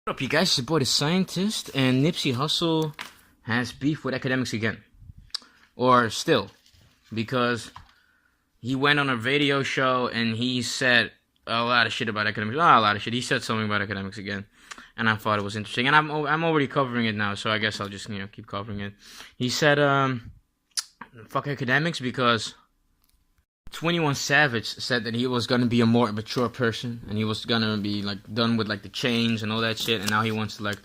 What up, you guys? It's your boy, the Scientist, and Nipsey Hussle has beef with Akademiks again. Or still, because he went on a radio show and he said a lot of shit about Akademiks. Not a lot of shit. He said something about Akademiks again, and I thought it was interesting. And I'm already covering it now, so I guess I'll just keep covering it. He said fuck Akademiks because 21 Savage said that he was gonna be a more mature person and he was gonna be like done with like the chains and all that shit, and now he wants to like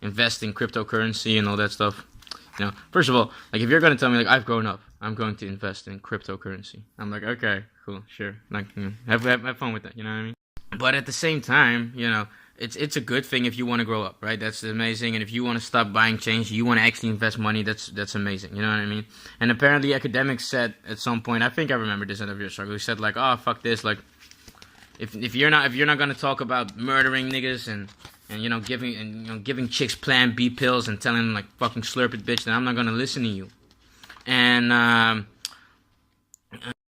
invest in cryptocurrency and all that stuff. First of all, like if you're gonna tell me like I've grown up, I'm going to invest in cryptocurrency, I'm like, okay, cool, sure, like have fun with that, you know what I mean? But at the same time, it's a good thing if you want to grow up, right? That's amazing. And if you want to stop buying change, you want to actually invest money, that's amazing. You know what I mean? And apparently Akademiks said at some point, I think I remember this interview struggle, he said like, oh fuck this, like if you're not gonna talk about murdering niggas and giving chicks Plan B pills and telling them like fucking slurp it bitch, then I'm not gonna listen to you. And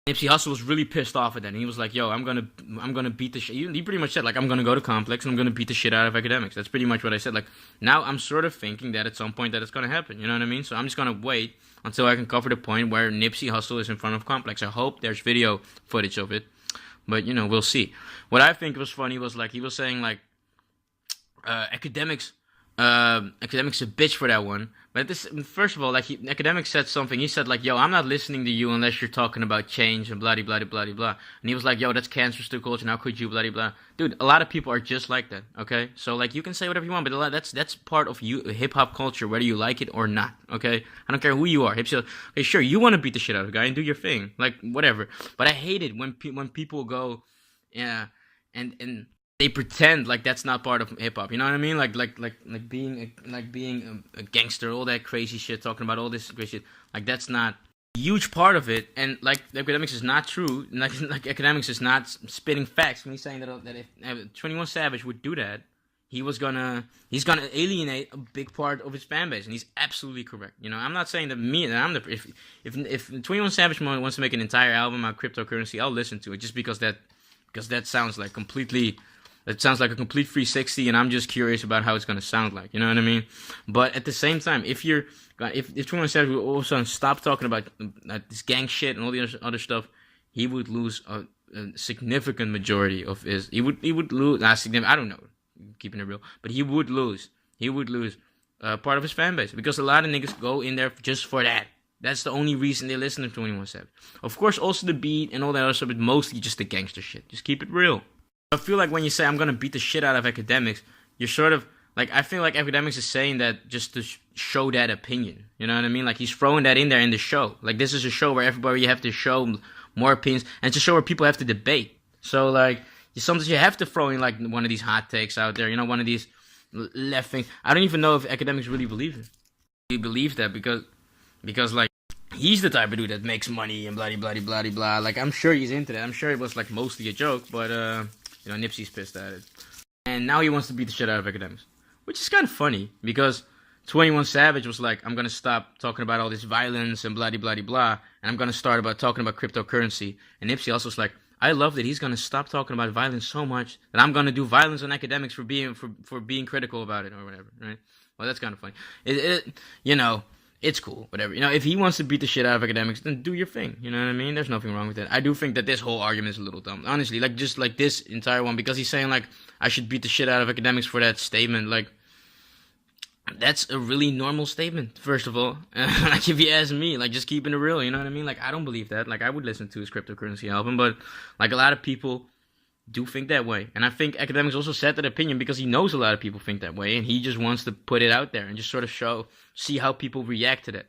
Nipsey Hussle was really pissed off at that, and he was like, "Yo, I'm gonna beat the shit." He pretty much said like, "I'm gonna go to Complex and I'm gonna beat the shit out of Akademiks." That's pretty much what I said. Like now, I'm sort of thinking that at some point that it's gonna happen. You know what I mean? So I'm just gonna wait until I can cover the point where Nipsey Hussle is in front of Complex. I hope there's video footage of it, but we'll see. What I think was funny was like he was saying like, Akademiks a bitch for that one. But this, first of all, like Akademiks said something. He said like, "Yo, I'm not listening to you unless you're talking about change and blah blah blah blah blah." And he was like, "Yo, that's cancerous to culture. How could you blah blah?" Dude, a lot of people are just like that. Okay, so like you can say whatever you want, but that's part of hip hop culture, whether you like it or not. Okay, I don't care who you are. Okay, sure, you want to beat the shit out of a guy and do your thing, like whatever. But I hate it when people go, yeah, and they pretend like that's not part of hip hop. You know what I mean? Like being a gangster, all that crazy shit, talking about all this crazy shit. Like that's not a huge part of it. And like Akademiks is not true. Like Akademiks is not spitting facts when he's saying that if 21 Savage would do that, he's gonna alienate a big part of his fan base, and he's absolutely correct. I'm not saying that if 21 Savage wants to make an entire album on cryptocurrency, I'll listen to it just because that sounds like completely. It sounds like a complete 360, and I'm just curious about how it's gonna sound like. You know what I mean? But at the same time, if 21 Savage would all of a sudden stop talking about this gang shit and all the other stuff, he would lose a significant majority of his. He would lose. I don't know, keeping it real, but he would lose. He would lose part of his fan base because a lot of niggas go in there just for that. That's the only reason they listen to 21 Savage. Of course, also the beat and all that other stuff, but mostly just the gangster shit. Just keep it real. I feel like when you say I'm gonna beat the shit out of Akademiks, you're sort of like, I feel like Akademiks is saying that just to show that opinion. You know what I mean? Like he's throwing that in there in the show. Like this is a show where everybody have to show more opinions, and it's a show where people have to debate. So like sometimes you have to throw in like one of these hot takes out there. One of these left things. I don't even know if Akademiks really believe it. He believes that because like he's the type of dude that makes money and blah blah blah blah. Like I'm sure he's into that. I'm sure it was like mostly a joke, but Nipsey's pissed at it. And now he wants to beat the shit out of Akademiks. Which is kind of funny, because 21 Savage was like, I'm going to stop talking about all this violence and blah blah blah, and I'm going to start talking about cryptocurrency. And Nipsey also was like, I love that he's going to stop talking about violence so much that I'm going to do violence on Akademiks for being critical about it or whatever, right? Well, that's kind of funny. It's cool, whatever. If he wants to beat the shit out of Akademiks, then do your thing. You know what I mean? There's nothing wrong with that. I do think that this whole argument is a little dumb. Honestly, like, just like this entire one, because he's saying, like, I should beat the shit out of Akademiks for that statement. Like, that's a really normal statement, first of all. Like, if you ask me, like, just keeping it real, you know what I mean? Like, I don't believe that. Like, I would listen to his cryptocurrency album, but, like, a lot of people do think that way. And I think Akademiks also said that opinion because he knows a lot of people think that way, and he just wants to put it out there and just sort of see how people react to that.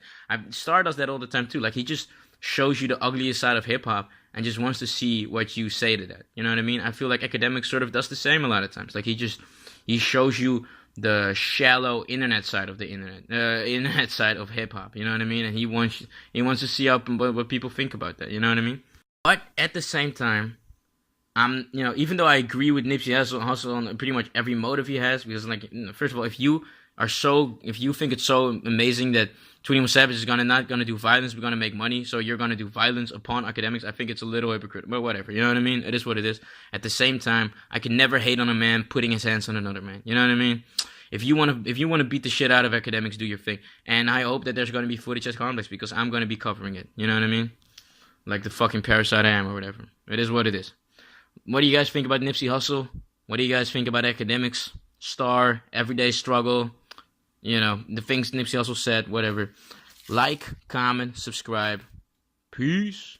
Star does that all the time too. Like he just shows you the ugliest side of hip hop and just wants to see what you say to that. You know what I mean? I feel like Akademiks sort of does the same a lot of times. Like he shows you the shallow internet side of the internet side of hip hop. You know what I mean? And he wants to see what people think about that. You know what I mean? But at the same time, Even though I agree with Nipsey Hussle on pretty much every motive he has, because like, first of all, if you think it's so amazing that 21 Savage is not gonna do violence, we're gonna make money, so you're gonna do violence upon Akademiks, I think it's a little hypocritical, but whatever, you know what I mean? It is what it is. At the same time, I can never hate on a man putting his hands on another man, you know what I mean? If you wanna beat the shit out of Akademiks, do your thing. And I hope that there's gonna be footage at Complex, because I'm gonna be covering it, you know what I mean? Like the fucking parasite I am, or whatever. It is what it is. What do you guys think about Nipsey Hussle? What do you guys think about Akademiks? Star, everyday struggle, the things Nipsey Hussle said, whatever. Like, comment, subscribe. Peace.